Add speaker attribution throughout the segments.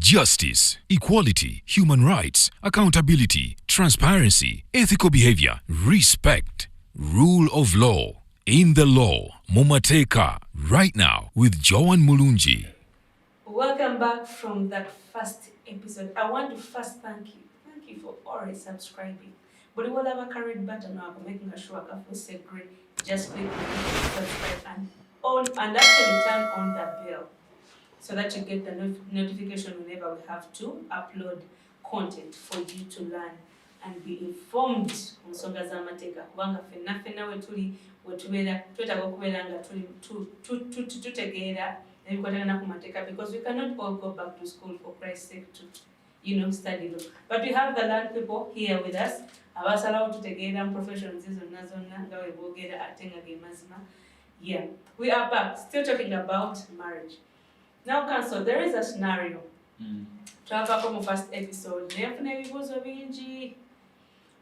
Speaker 1: justice, equality, human rights, accountability, transparency, ethical behavior, respect, rule of law. In the law, Mumateka, right now with Joan Mulungi.
Speaker 2: Welcome back from that first episode. I want to first thank you. Thank you for already subscribing. But you will have a red button now making sure you say great. Just click subscribe and actually turn on the bell so that you get the notification whenever we have to upload content for you to learn and be informed on nsonga z'amateeka kubanga ffenna wetubeera twetaaga okubeera nga tutegeera ebikwatagana ku mateeka because we cannot all go back to school for Christ's sake to study law. But we have the learned people here with us abasalawo tutegeera mu professions zonna nga bwe boogera ate nga ge mazima. Yeah, we are back still talking about marriage. Now, Counsel, there is a scenario. Twavaako mu first episode nefuna ebibuuzo bingi.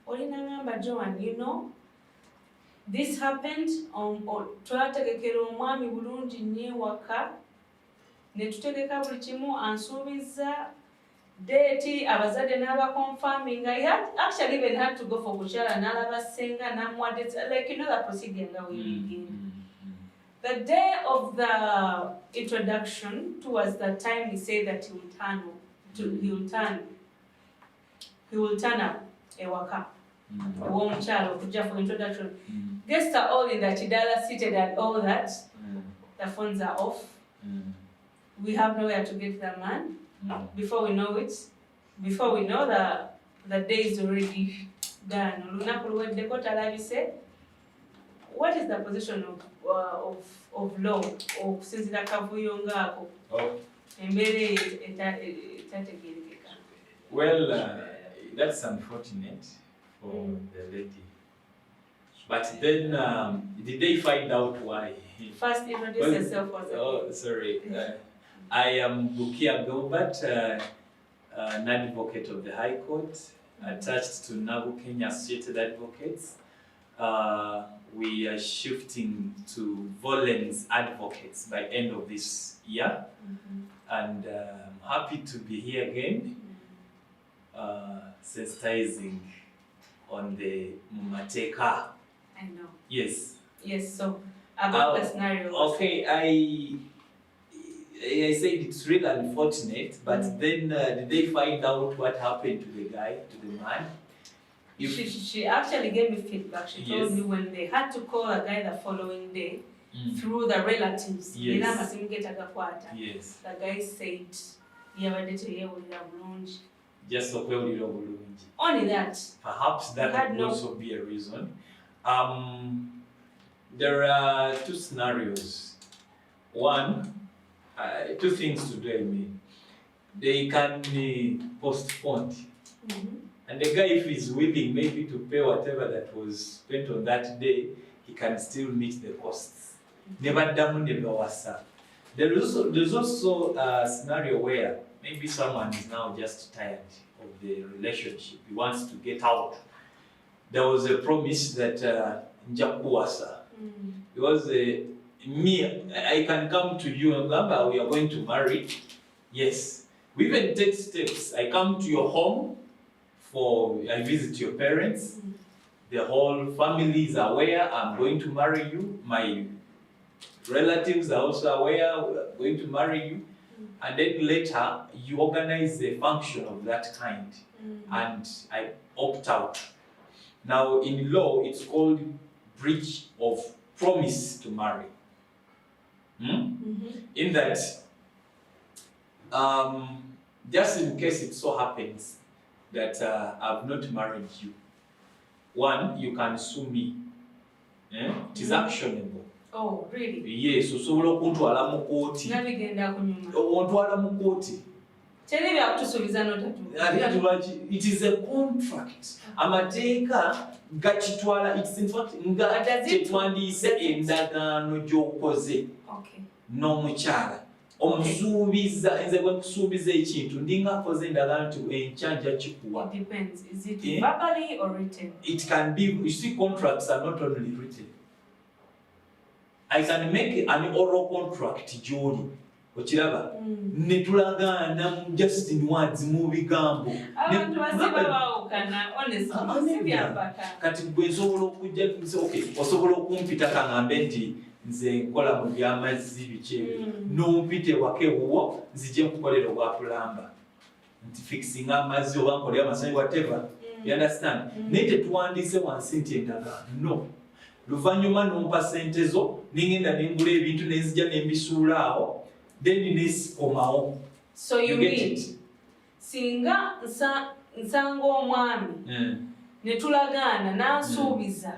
Speaker 2: Olina ngamba Joan, this happened twategekera omwami bulungi nnyo ewaka ne tutegeka buli kimu ansuubiza date abazadde n'abaconfirming. I actually even had to go for kukyala n'alaba ssenga n'amuwadde the procedure nga we begin. The day of the introduction, towards that time, he said that he will turn up ewaka. Warm child for introduction. Guests are all in the chidala seated and all that. The phones are off. We have nowhere to get the man. Before we know the day is already done. What is the position of law of sinzira kavuyo ngaako? Embere etategerekeka.
Speaker 3: Well, that's unfortunate for the lady. But then, did they find out why?
Speaker 2: First, introduce yourself.
Speaker 3: Sorry. I am Bukiiya Gilbert, an advocate of the High Court, attached to Nagu Kenya Associated Advocates. We are shifting to Volens Advocates by end of this year. And I'm happy to be here again, sensitizing on the Mumateka.
Speaker 2: I know.
Speaker 3: Yes.
Speaker 2: Yes, so about the scenario.
Speaker 3: Okay, I said it's really unfortunate, but then did they find out what happened to the guy, to the man?
Speaker 2: She actually gave me feedback. She told me when they had to call a guy the following day through the relatives.
Speaker 3: Yes.
Speaker 2: The guy said,
Speaker 3: just so
Speaker 2: only that.
Speaker 3: Perhaps that would also be a reason. There are two scenarios. One, two things to do, I mean. They can be postponed. And the guy, if he's willing maybe to pay whatever that was spent on that day, he can still meet the costs. Never done, never was up. There's also a scenario where maybe someone is now just tired of the relationship. He wants to get out. There was a promise that Njakuwasa. Because I can come to you and Gamba, we are going to marry. Yes. We even take steps. I come to your home. I visit your parents, the whole family is aware I'm going to marry you, my relatives are also aware we're going to marry you, and then later you organize a function of that kind, and I opt out. Now in law it's called breach of promise to marry. In that, just in case it so happens that I've not married you. One, you can sue me. It is actionable.
Speaker 2: Oh, really?
Speaker 3: Yes, so okuntwala mu kooti.
Speaker 2: Nabigenda kunyuma.
Speaker 3: Ontwala mu kooti.
Speaker 2: Kyeri byakutusuubiza notatu.
Speaker 3: It is a contract. Amateeka gakitwala, it's in fact nga kyetwandiise endagaano gy'okoze n'omukyala. Omusuubiza, nze bwe nkusuubiza ekintu ndinga akoze endagaano nti enkyanja kikuwa.
Speaker 2: It depends. Is it verbally or written?
Speaker 3: It can be. You see, contracts are not only written. I can make an oral contract, Jody. okiraba ne tulagaana Justin Words mu bigambo
Speaker 2: abantu basiba baawukana honestly sibyambaka
Speaker 3: kati gwe nsobola okujja osobola okumpita kaŋŋambe nti nze nkola mu byamazzi biki n'ompite waka ewuwo nzije nkukolera obwa plumber nti fixing amazzi oba nkolera amasanyi whatever you understand naye tetuwandiise wansi nti endagaano no luvannyuma n'ompa sente zo ningenda nengula ebintu nenzija nembisuula awo then nesikomawo.
Speaker 2: So you mean singa nsanga omwami netulagaana n'ansuubiza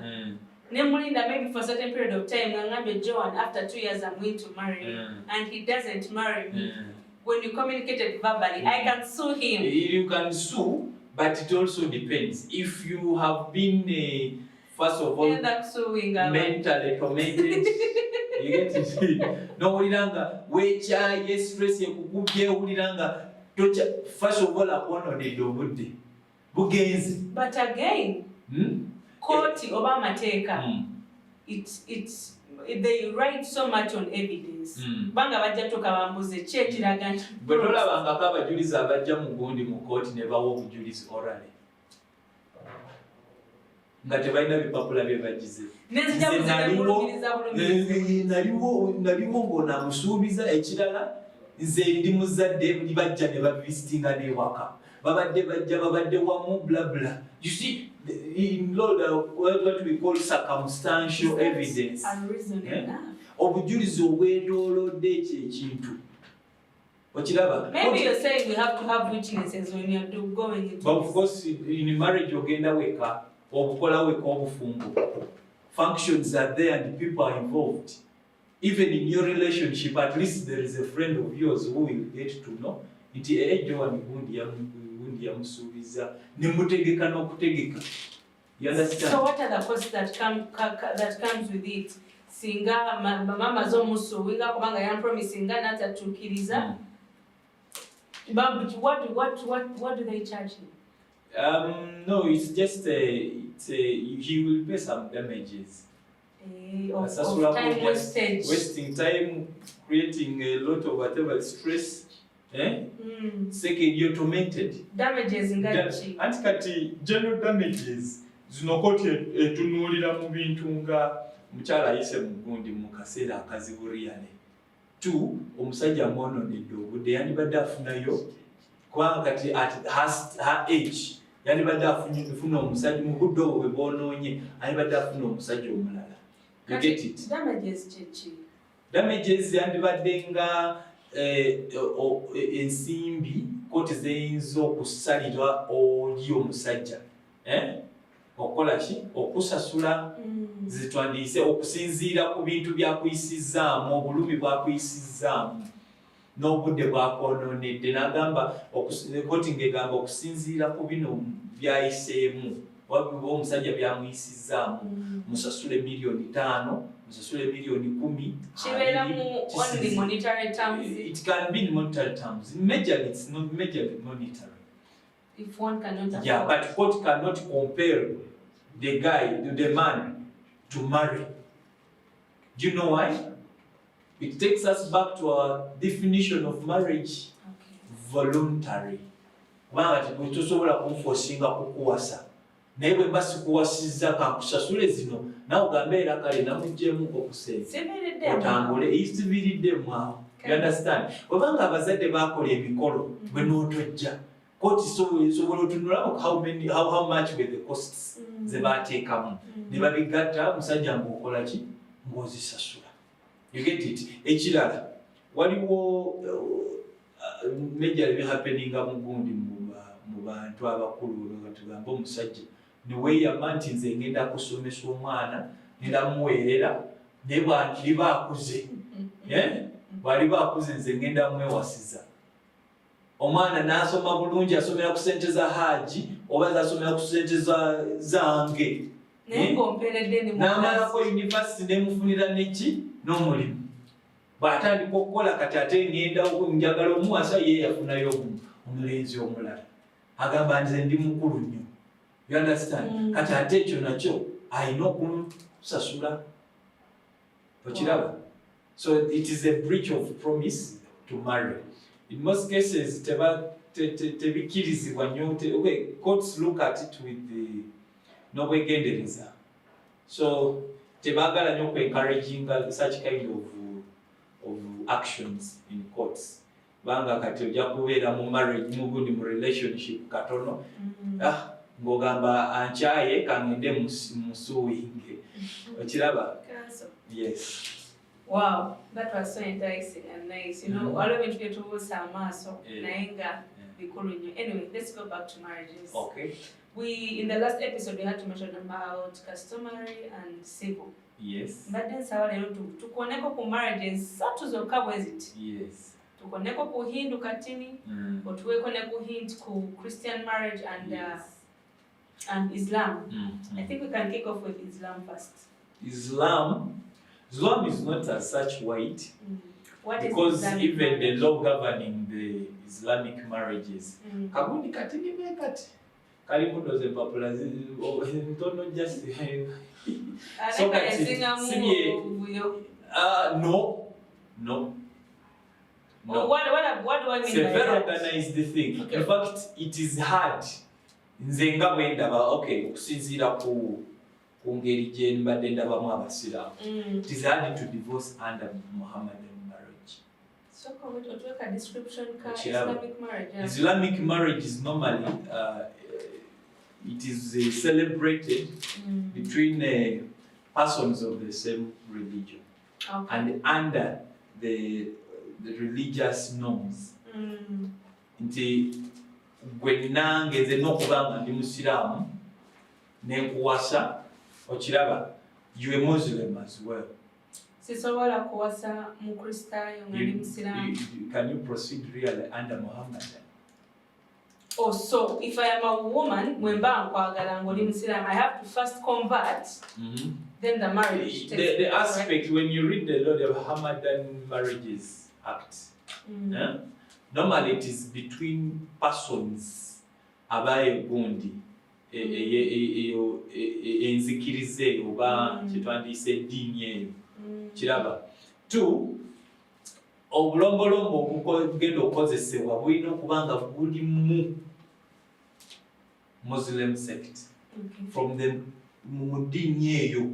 Speaker 2: nemulinda maybe for a certain period of time ngambye Joan after 2 years I'm going to marry him and he doesn't marry me when you communicated verbally I can sue him.
Speaker 3: You can sue, but it also depends if you have been first of all mentally tormented. You get it? No, uliranga wechaye stress yekukubye uliranga tocha first of all akononedde obudde bugenzi.
Speaker 2: But again court oba mateeka they write so much on evidence banga bajja tukabambuze ki ekiraga nti
Speaker 3: bwe tolabangako abajulizi abajja mu gundi mu kooti ne bawa obujulizi orally nga tebalina bipapula bye bagize naliwo ng'onaamusuubiza ekirala nze ndi muzadde bajja ne bavisitinga n'ewaka babadde bajja babadde wamu blabla. You see, in law what we call circumstantial evidence obujulizi obwetoolodde ekyo ekintu okiraba.
Speaker 2: Maybe you're saying we have to have witnesses when you're going into
Speaker 3: but of course in marriage ogenda weka obukola weka obufumbo functions are there and people are involved. Even in your relationship at least there is a friend of yours who will get to know nti Joan gundi yamusuubiza nemutegeka n'okutegeka. You understand?
Speaker 2: So what are the costs that comes with it? Singa mama zomusuubinga kubanga yampromisinga n'atatukiriza. But what do they charge him?
Speaker 3: No, it's just he will pay some damages.
Speaker 2: Of time
Speaker 3: wasting time, creating a lot of whatever stress. Second, you're tormented.
Speaker 2: Damages ngachi.
Speaker 3: Anti kati general damages zinokoti etunuulira mu bintu nga mukyala ayise mu gundi mu kaseera akazibuliyane. 2, omusajja mwononedde obudde yandibadde afunayo kubanga kati at her age yandibadde afuna omusajja mu budde obwo bwe bwonoonye yandibadde afuna omusajja omulala. You get it?
Speaker 2: Damages chichi.
Speaker 3: Damages yandibadde nga ensimbi kooti zeyinza okusalira oli omusajja okukola ki okusasula zitwandiise okusinziira ku bintu byakuyisizaamu obulumi bwakuyisizaamu n'obudde bwakoononedde n'agamba kooti ng'egamba okusinziira ku bino byayiseemu oba omusajja byamuyisizaamu musasule $5,000,000 musasule $10,000,000
Speaker 2: kibeera mu only monetary terms.
Speaker 3: It can be in monetary terms. In majorly, it's not majorly monetary.
Speaker 2: If one cannot afford.
Speaker 3: Yeah, but court cannot compel the man to marry. Do you know why? It takes us back to our definition of marriage. Voluntary. Wanga tusobola kumforcinga kukuwasa. Naye bwe basikuwasizza kankusasule zino nawe ogambe era kale namuggyemu okusenza otambule isibiliddemu awo. You understand? Obanga abazadde bakola emikolo bwe n'otojja kooti sobola otunulamu how much were the costs ze baateekamu ne babigatta omusajja ng'okola ki ng'ozisasula. You get it? Ekirala waliwo major bihappeninga mu gundi mu bantu abakulu tugamba omusajja niweeyama nti nze ngenda kusomesa omwana ngenda muweerera naye bwaliba akuze bwaliba akuze nze ngenda mwewasiza omwana n'asoma bulungi asomera ku ssente za haji oba zasomera ku ssente zange n'amalako yunivasite nemufunira neki n'omulimu bw'atandika okukola kati ate ngenda njagala omuwasa ye yafunayo omulenzi omulala agamba nze ndi mukulu nnyo. You understand? Kati ate ekyo nakyo alina okusasula okiraba. So it is a breach of promise to marry. In most cases, courts look at it with the nobwegendereza. So tebagala nyo encouraging such kind of actions in courts. Banga kati ojja kubeera mu marriage mugundi mu relationship katono. Ngogamba anchaye kangende musuwinge. Okiraba? Yes.
Speaker 2: Wow, that was so enticing and nice. You know, all of it to Samaso, Nainga, Bikurinyo. Anyway, let's go back to marriages.
Speaker 3: Okay.
Speaker 2: In the last episode, we had to mention about customary and civil.
Speaker 3: Yes.
Speaker 2: But then, to connect with marriages, such as it.
Speaker 3: Yes.
Speaker 2: To connect with Hindu Katini, or to connect with Hindu Christian marriage and Islam. I think we can kick off with Islam first.
Speaker 3: Islam is not as such wide, because
Speaker 2: Islamic
Speaker 3: even
Speaker 2: marriage?
Speaker 3: the law governing the Islamic marriages, kagundi katini mekati kalimu doze papula ntono just so kati no.
Speaker 2: What do I mean
Speaker 3: it's a
Speaker 2: by
Speaker 3: very
Speaker 2: that?
Speaker 3: organized thing.
Speaker 2: Okay.
Speaker 3: In fact, it is hard. Nzenga wendaba okay kusinzira ku ngeri gye mbadde ndabamu abasiraamu. It is hard to divorce under Muhammadan marriage.
Speaker 2: So can we take a description of Islamic marriage? Yeah.
Speaker 3: Islamic marriage is normally it is celebrated between persons of the same religion, and under the religious norms. Nti gwe nange nze n'okubanga ndi musiraamu nenkuwasa okiraba, you a Muslim as well.
Speaker 2: Sisobola kuwasa mukristaayo nga ndi musiraamu.
Speaker 3: Can you proceed really under Muhammadan?
Speaker 2: Oh, so if I am a woman, mwemba nkwagala ngoli musiraamu, I have to first convert, then the marriage takes
Speaker 3: the aspect, when you read the law, the Muhammadan Marriages Act, normally it is between persons abaye gundi enzikirize oba kyetwandiyise eddiini eyo kiraba. Two, obulombolombo obugenda okukozesebwa bulina okuba nga buli mu Muslim sect, from the mu ddiini eyo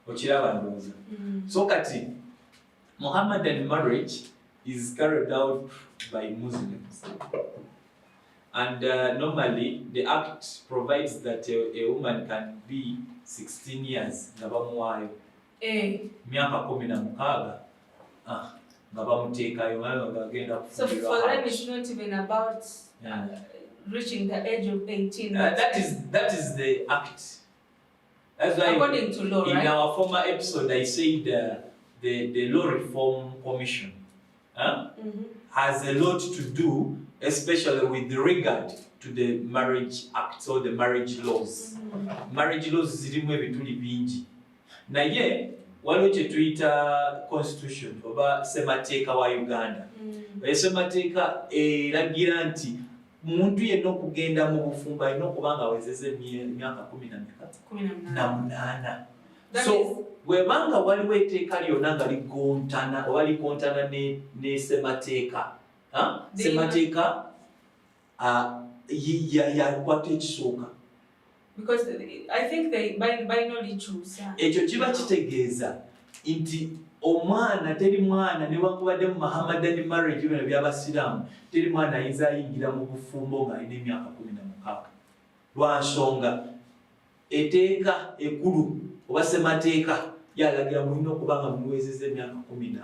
Speaker 3: okiraba ndowooza. So kati Muhammadan marriage is carried out by Muslims, and normally the act provides that a woman can be 16 years nga bamuwaayo, myaka 16 nga bamuteekayo bagenda
Speaker 2: kufumbirwa. So for them it's not even about reaching the age of 18.
Speaker 3: That is the act. That's why
Speaker 2: according to law,
Speaker 3: in
Speaker 2: right?
Speaker 3: our former episode I said the Law Reform Commission has a lot to do, especially with regard to the Marriage Act or the marriage laws. Marriage laws zirimu ebituli bingi. Naye waliwo kye tuyita constitution oba ssemateeka wa Uganda. Ssemateeka eragira nti muntu yenna okugenda mu bufumbo alina okuba nga awezezza emyaka 18. So bwebanga waliwo etteeka lyonna nga ligontana oba likontana ne ssemateeka, ssemateeka yakwata ekisooka.
Speaker 2: Because I think they binary choose.
Speaker 3: Ekyo kiba kitegeeza nti omwana teri mwana newankubadde mu Muhammadan marriage bino by'abasiraamu, teri mwana ayinza ayingira mu bufumbo ng'alina emyaka 16. Lwa nsonga etteeka ekkulu oba ssemateeka yalagira mulina okuba nga muwezezza emyaka 18.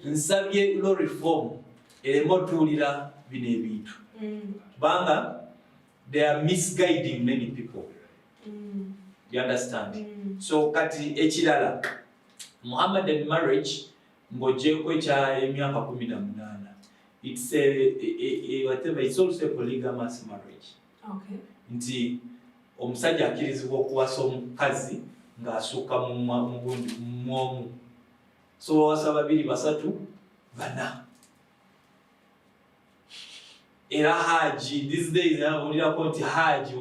Speaker 3: Nsabye law reform ereme otuulira bino ebintu kubanga they are misguiding many people. You understand? So kati ekirala Muhammadan marriage ng'ogyeko ekya emyaka 18, it's whatever, it's also a polygamous marriage.
Speaker 2: Okay.
Speaker 3: Nti omusajja akirizibwa okuwasa omukazi ng'asukka mu gundi mwomu, so wawasa 2, 3, 4. Era haji these days olirako nti haji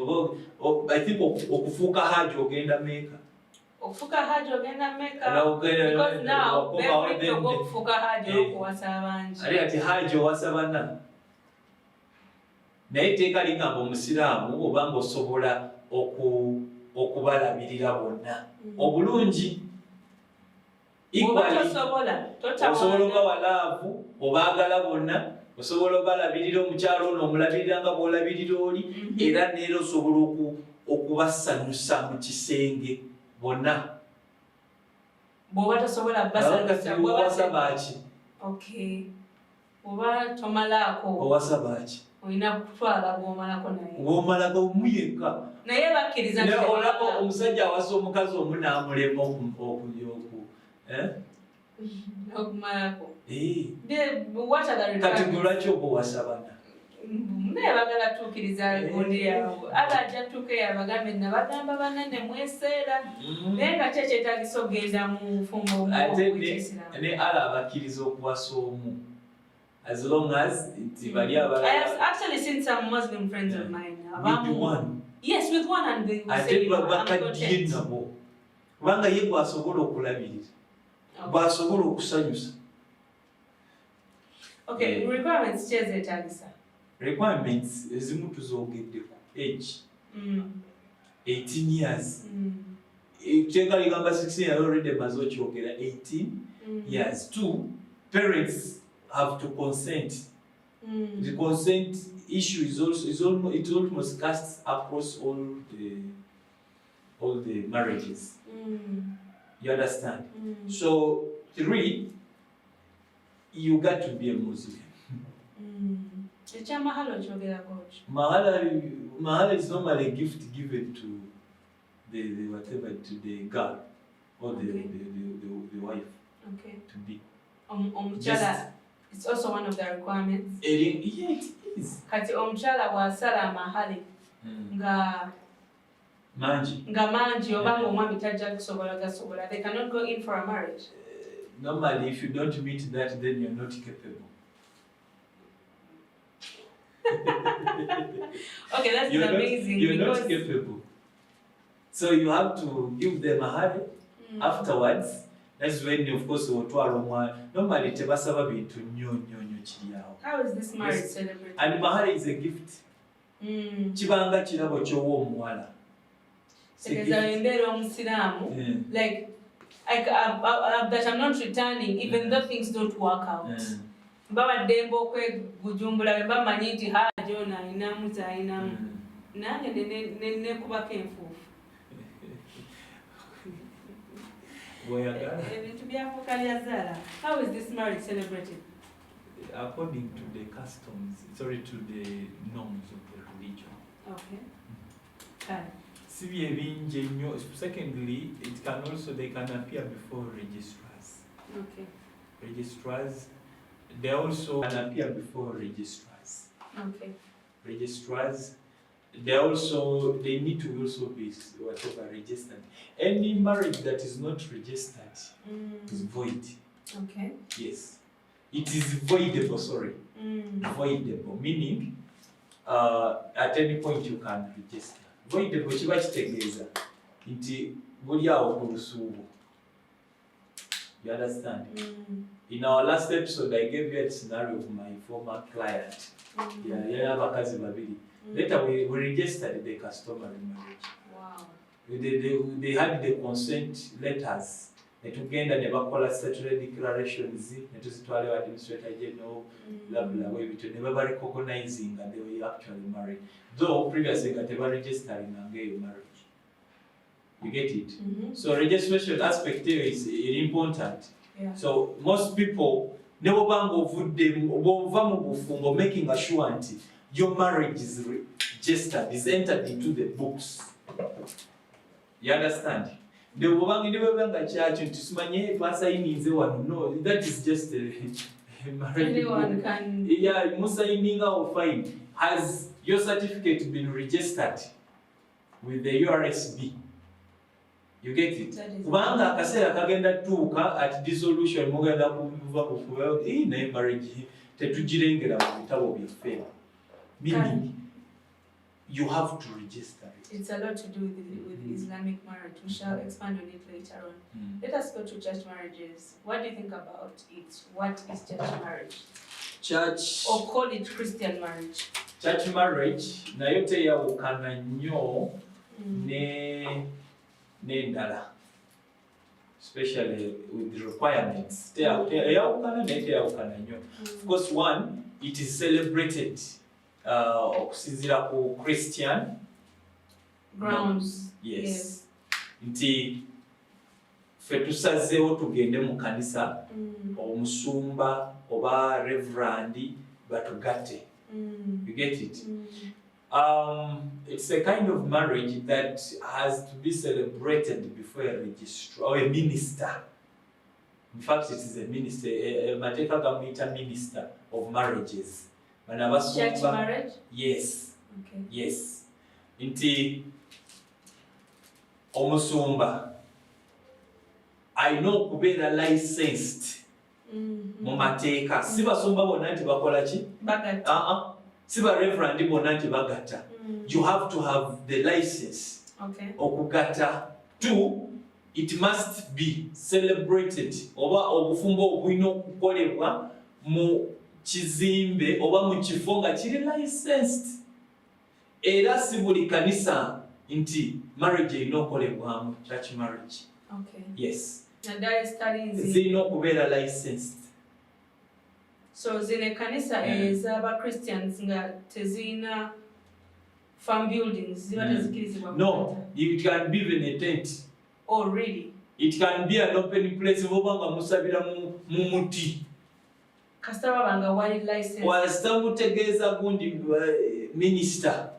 Speaker 3: I think okufuuka haji ogenda Mecca.
Speaker 2: okufuka haji ogenda Mecca because now bekwita okufuka haji okuwasa abangi
Speaker 3: ali ati haji owasa banna naye teeka ligamba omusiraamu obanga osobola okubalabirira bonna obulungi osobola obawalaavu obaagala bonna osobola obalabirira omukyalo ono omulabirira nga bw'olabirira oli era neera osobola okubasanyusa mu kisenge bonna
Speaker 2: bw'oba tosobola
Speaker 3: owasa baaki
Speaker 2: oba tomalaako
Speaker 3: owasa baaki
Speaker 2: olina kutwala
Speaker 3: bw'omalako omuyekka
Speaker 2: naye bakkiriza
Speaker 3: olaba omusajja awasa omukazi omu n'amulema
Speaker 2: okumalako
Speaker 3: kati gwe lwaki oba owasa banna
Speaker 2: naye bagala tuukiriza gundi yaabwe abajja tuuke yabagambe nabagamba banane mweseera naye nga kyekyetagisa okgenda mu fumbo
Speaker 3: ne ala abakkiriza okuwasa omu as long as bali
Speaker 2: I have actually seen some Muslim friends of mine.
Speaker 3: With one?
Speaker 2: Yes, with one, and they will say,
Speaker 3: bakaddiye nabo kubanga ye bw'asobola okulabirira bw'asobola okusanyusa.
Speaker 2: Okay, requirements kyezeetagisa.
Speaker 3: Requirements ezimu tuzoogeddeko age 18 years kyeka ligamba 16 years already emaze okyogera 18 years. 2 parents have to consent. The consent issue is almost casts across all the marriages. You understand? So 3, you got to be a Muslim. Mahala is normally a gift given to the whatever, to the girl or the wife.
Speaker 2: Okay.
Speaker 3: To be.
Speaker 2: It's also one of the requirements.
Speaker 3: Yeah, it is.
Speaker 2: Kati omukyala bw'asala mahali nga mangi oba ng'omwami tajja gasobola, they cannot go in for a marriage.
Speaker 3: Normally, if you don't meet that, then you're not capable.
Speaker 2: Okay, that's amazing.
Speaker 3: You're not capable. So you have to give them a mahari afterwards. That's when, of course, normally tebasaba bintu nnyo kiri awo.
Speaker 2: How is this marriage celebrated?
Speaker 3: And mahari is a gift. Kibanga kirabo ky'owa omuwala.
Speaker 2: Like that I'm not returning, even though things don't work out. Baba dembo kwe gujumbula baba manyi nti hajo na inamu za inamu. Nange ne kubaka enfufu. How is this marriage celebrated?
Speaker 3: According to the customs, to the norms of the religion.
Speaker 2: Okay.
Speaker 3: Secondly, they can appear before registrars.
Speaker 2: Okay.
Speaker 3: Registrars, they also can appear before registrars.
Speaker 2: Okay.
Speaker 3: Registrars, they need to also be registered. Any marriage that is not registered is void.
Speaker 2: Okay.
Speaker 3: Yes. It is voidable, voidable, meaning at any point you can register. Voidable kiba kitegeeza nti buli awo ku lusuubo. You understand? In our last episode, I gave you a scenario of my former client. Abakazi babiri. Later we registered the customary marriage.
Speaker 2: Wow.
Speaker 3: They had the consent letters. Netugenda ne bakola statutory declarations, netuzitwala wa administrator general, blah blah blah, ne baba recognizing that they were actually married. Though previously they were registering a gay marriage. You get it? So registration aspect here is important.
Speaker 2: Yeah.
Speaker 3: So most people never making assurance your marriage is registered, is entered into the books. You understand? The no, that is just a marriage.
Speaker 2: Anyone can.
Speaker 3: Yeah, Musaininga or fine. Has your certificate been registered with the URSB? You get it? Kubanga akasera kagenda tuuka at dissolution mugenda kuva kufuwa marriage tetugirengera mu bitabo byaffe. Meaning you have to register it.
Speaker 2: It's a lot to do with Islamic marriage. We shall expand on it later on. Let us go to church marriages. What do you think about it? What is church marriage?
Speaker 3: Church.
Speaker 2: Or call it Christian marriage.
Speaker 3: Church marriage, nayo teyawukana nnyo n'endala. Especially with the requirements. Teyawukana n'eteyawukana nnyo. Of course, one, it is celebrated okusinziira ku Christian
Speaker 2: grounds.
Speaker 3: Yes. Nti ffe tusazeewo tugende mu kanisa omusumba oba reverend batugatte. You get it? It's a kind of marriage that has to be celebrated before a registrar or a minister. In fact, it is a minister, Mateka Gamita minister of marriages.
Speaker 2: Church marriage?
Speaker 3: Yes.
Speaker 2: Okay.
Speaker 3: Yes. Inti omusumba I know kubeera licensed mu mateeka si basumba bonna nti bakola ki si ba reverend bonna nti bagatta. You have to have the license okugatta. Two, it must be celebrated oba obufumbo obulina okukolebwa mu kizimbe oba mu kifo nga kiri licensed. Era si buli kanisa nti marriage erina okolebwamu church marriage. Yes. Zirina okubeera licensed.
Speaker 2: So zine kanisa ez'aba Christians nga tezirina farm buildings ziba tezikirizibwa.
Speaker 3: No, it can be even a tent.
Speaker 2: Oh, really?
Speaker 3: It can be an open place oba nga musabira mu muti.
Speaker 2: Kasita babanga wali license.
Speaker 3: Wasita mutegeeza gundi minister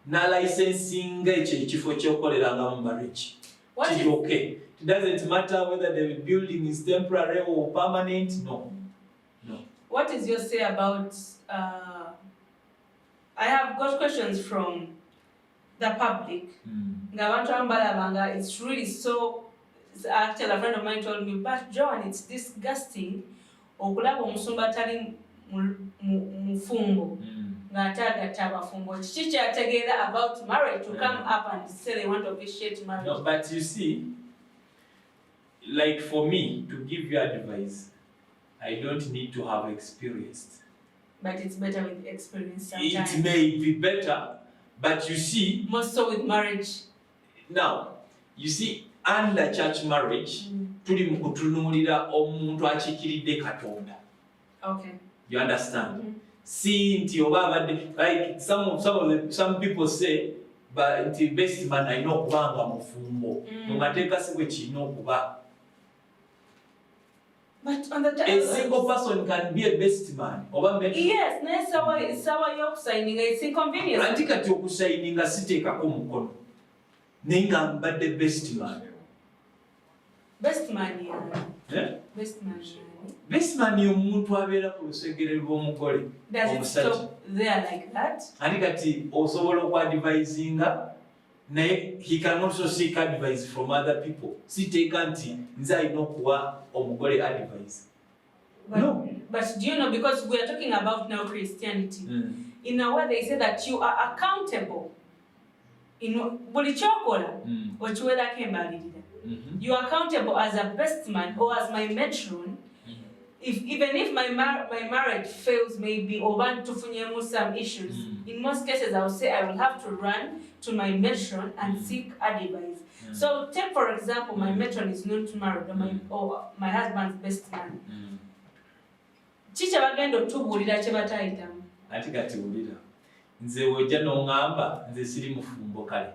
Speaker 3: na licensing ekyo ekifo ky'okolerangamu marriage. It is okay. It doesn't matter whether the building is temporary or permanent. No. No.
Speaker 2: What is your say about I have got questions from the public. It's really so. Actually, a friend of mine told me, but John, it's disgusting. Okulaba omusumba tali mufumbo. About marriage to come up and say they want to officiate marriage.
Speaker 3: No, but you see, like for me to give you advice, I don't need to have experienced.
Speaker 2: But it's better with experience sometimes.
Speaker 3: It may be better, but you see...
Speaker 2: More so with marriage.
Speaker 3: Now, you see, under church marriage, tuli mu kutunuulira omuntu akikiridde Katonda.
Speaker 2: Okay.
Speaker 3: You understand? See, nti oba abadde, like some people say, but nti best man alina okubanga mufumbo. Mu mateeka si bwe kirina okuba.
Speaker 2: But on the
Speaker 3: a single person can be a best man.
Speaker 2: Yes, it's inconvenient.
Speaker 3: Anti kati okusayininga siteekako mukono. Nenga mbadde best man.
Speaker 2: Best man,
Speaker 3: yeah.
Speaker 2: Best man.
Speaker 3: Best man y'omuntu abeera ku lusegere lw'omugole.
Speaker 2: Does it stop there like that?
Speaker 3: Anti kati osobola okwadvisinga. He can also seek advice from other people. Siteeka nti nze alina okuwa omugole advice. No.
Speaker 2: But do you know, because we are talking about now Christianity, in a way they say that you are accountable. In buli kyokola, okiwera kembalirira. You are accountable as a best man or as my matron. Even if my marriage fails, maybe or want to funyemu some issues, in most cases I will say I will have to run to my matron and seek advice. So take for example, my matron is not married, or my husband's best man. Chicha bagenda otubuulira kye batayitamu.
Speaker 3: Ati kati wulira. Nze wojja n'oŋŋamba nze siri mufumbo kale.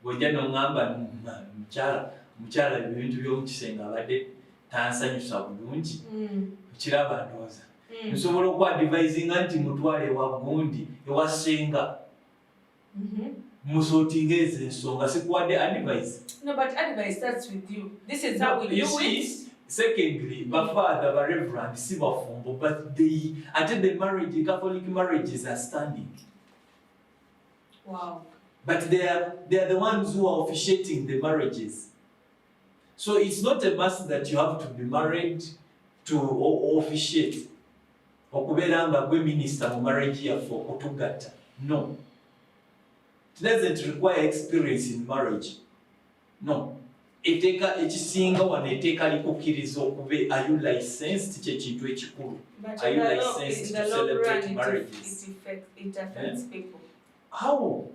Speaker 3: Wojja n'oŋŋamba mukyala ebintu by'omu kisenge abadde tansanyusa bulungi. Kiraba ndowooza. Nsobola okwadvisinga nti mutwale ewa gundi ewa ssenga. Musootinga ezo ensonga sikuwadde advice.
Speaker 2: No, but advice starts with you. This is how we do it.
Speaker 3: Secondly, my father, my reverend, si bafumbo, but they attend the marriage, the Catholic marriages are standing.
Speaker 2: Wow.
Speaker 3: But they are the ones who are officiating the marriages. So it's not a must that you have to be married to officiate. Okubeera nga gwe minister mu marriage yaffe okutugatta. No. It doesn't require experience in marriage. No. Ekisinga wano etteeka likukkiriza okube, are you licensed kyekintu ekikulu. Are you licensed to celebrate marriages?
Speaker 2: It affects people.
Speaker 3: How?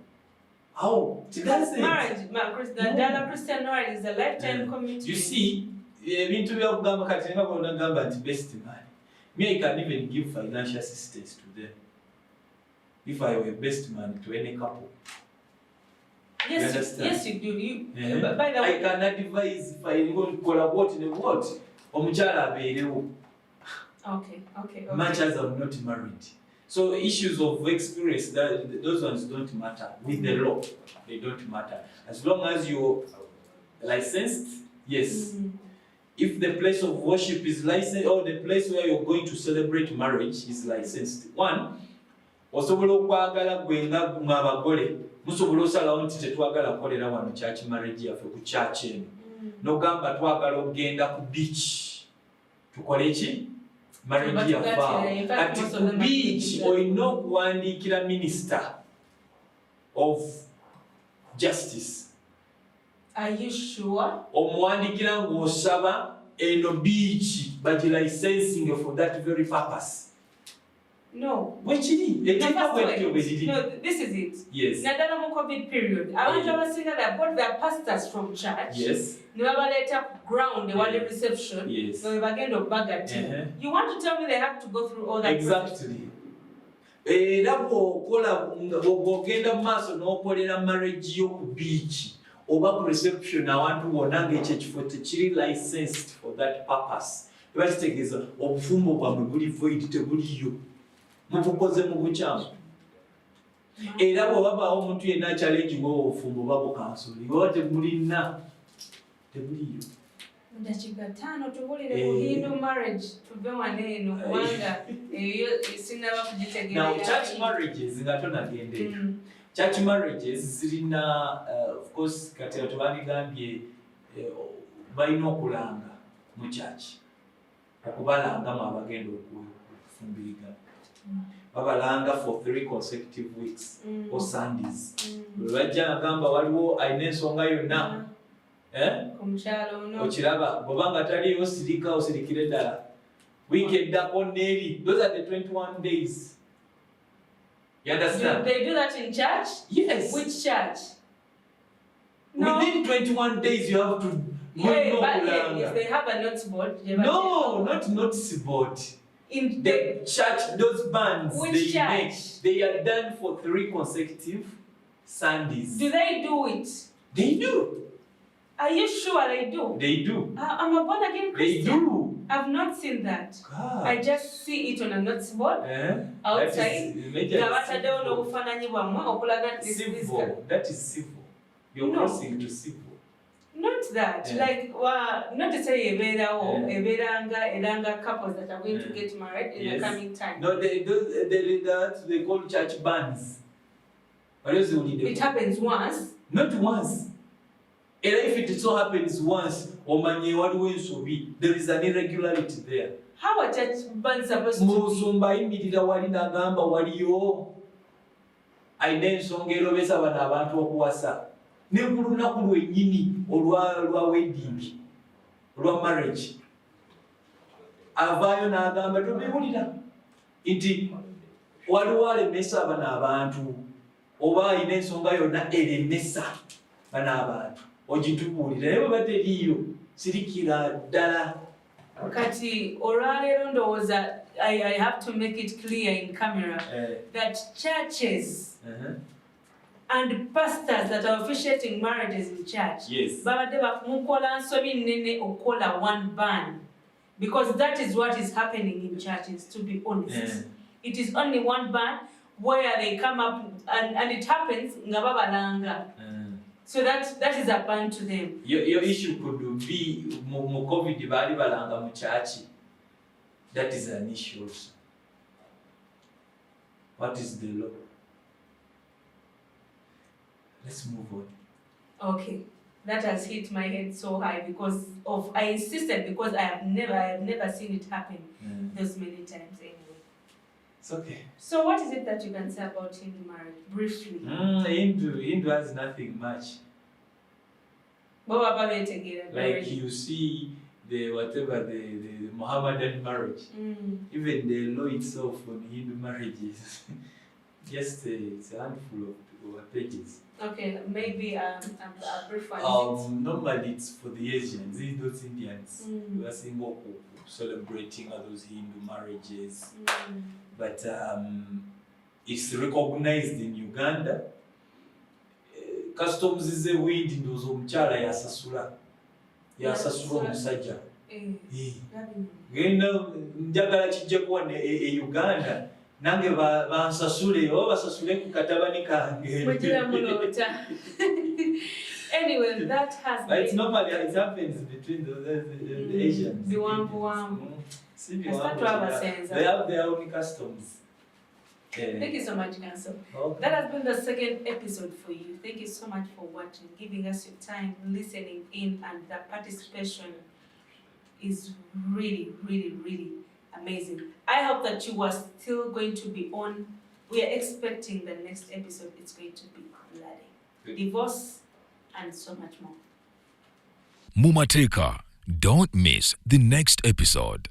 Speaker 2: Because marriage, the Christian marriage is a lifetime commitment.
Speaker 3: You see, ebintu byakugamba kati nga bonagamba nti best man. Me, I can even give financial assistance to them if I were best man to any couple.
Speaker 2: Yes, you do. By the way,
Speaker 3: I can advise if I want to collaborate in what omukyala abeerewo.
Speaker 2: Okay.
Speaker 3: Much as I'm not married. So issues of experience, those ones don't matter. With the law, they don't matter. As long as you're licensed, yes. If the place of worship is licensed, or the place where you're going to celebrate marriage is licensed. One, osobola okwagala gwenga mwabagole musobola osalawo nti tetwagala kukolera wano church marriage yaffe ku church eno nogamba twagala okugenda ku beach tukole ki marriage yaffe kati ku beach olina okuwandiikira minister of justice.
Speaker 2: Are you sure?
Speaker 3: Omuwandiikira ng'osaba eno beach bagilicensing for that very purpose.
Speaker 2: No.
Speaker 3: No, this
Speaker 2: is it.
Speaker 3: Yes.
Speaker 2: Nadala mu COVID period. I want to say that I bought their pastors from church.
Speaker 3: Yes.
Speaker 2: They were later ground, they were the reception.
Speaker 3: Yes.
Speaker 2: They were going to bag a team. You want to tell me they have to go through all that?
Speaker 3: Exactly. Era bw'ogenda mu maaso n'okolera marriage yo ku beach oba ku reception awantu wonna ng'ekyo ekifo tekiri licensed for that purpose. Eba kitegeeza obufumbo bwammwe buli void tebuliyo. Mubukoze mu bukyamu. Era bw'obabaawo omuntu yenna challenge ng'obufumbo babukansoli oba temulina tebuliyo.
Speaker 2: Ndakiga 5 tubulire ku Hindu marriage tuve wano eno kubanga eyo sinaba kugitegeera.
Speaker 3: Now church marriages nga tonagende. Church marriages zirina of course kati tubandigambye balina okulanga mu church okubalangamu abagenda okufumbiriga. Babalanga for 3 consecutive weeks or Sundays. Bajja agamba waliwo alina ensonga yonna. Okiraba bw'obanga taliyo osirikire ddala. Weekend dako neeri. Those are the 21 days. You understand?
Speaker 2: They do that in church?
Speaker 3: Yes.
Speaker 2: Which church? No.
Speaker 3: Within 21 days you have to
Speaker 2: yes, they have a notice board.
Speaker 3: No, not notice board.
Speaker 2: In
Speaker 3: the church, those bands
Speaker 2: which church?
Speaker 3: They are done for 3 consecutive Sundays.
Speaker 2: Do they do it?
Speaker 3: They do.
Speaker 2: Are you sure they do?
Speaker 3: They do.
Speaker 2: I'm a born again Christian.
Speaker 3: They do.
Speaker 2: I've not seen that.
Speaker 3: God.
Speaker 2: I just see it on a notice board outside.
Speaker 3: Civil. That is civil. You're crossing to civil.
Speaker 2: Not that. Like, not to say Eberanga couples that are going to get married in the coming time.
Speaker 3: No, they call church bands.
Speaker 2: It happens once.
Speaker 3: Not once. And if it so happens once, there is an irregularity there.
Speaker 2: How are church bands supposed to be?
Speaker 3: Ne ku lunaku lwennyini olwa wedding olwa marriage avaayo n'agamba tobeewulira nti waliwo alemesa bano abantu oba alina ensonga yonna eremesa bano abantu ogitubuulira naye bwe bateriiyo sirikira ddala.
Speaker 2: Kati olwaleero ndowooza I have to make it clear in camera that churches and pastors that are officiating marriages in church,
Speaker 3: yes,
Speaker 2: one band, because that is what is happening in churches, to be honest. It is only one band where they come up and it happens so that is a band to them.
Speaker 3: Your issue could be mu COVID bali balanga mu church. That is an issue also. What is the law? Let's move on.
Speaker 2: Okay, that has hit my head so high because I insisted because I have never seen it happen those many times anyway.
Speaker 3: It's okay.
Speaker 2: So what is it that you can say about Hindu marriage, briefly?
Speaker 3: Hindu has nothing much.
Speaker 2: Like
Speaker 3: you see the Mohammedan marriage, even the law itself on Hindu marriages, just it's a handful of pages.
Speaker 2: Okay, maybe a brief one.
Speaker 3: Normally it's for the Asians, those Indians who are single couple celebrating those Hindu marriages. But it's recognized in Uganda. Customs is a weed in those omukyala yasasula omusajja. Genda njagala kijja kuwa e Uganda nange bansasule oba basasule ku katabani kange.
Speaker 2: Anyway, that has
Speaker 3: been... It's normally it happens between the Asians. They have their own customs.
Speaker 2: Thank you so much, Counsel.
Speaker 3: Okay.
Speaker 2: That has been the second episode for you. Thank you so much for watching, giving us your time, listening in, and the participation is really, really, really amazing. I hope that you are still going to be on. We are expecting the next episode. It's going to be bloody. Divorce and so much more.
Speaker 1: Mumateka, don't miss the next episode.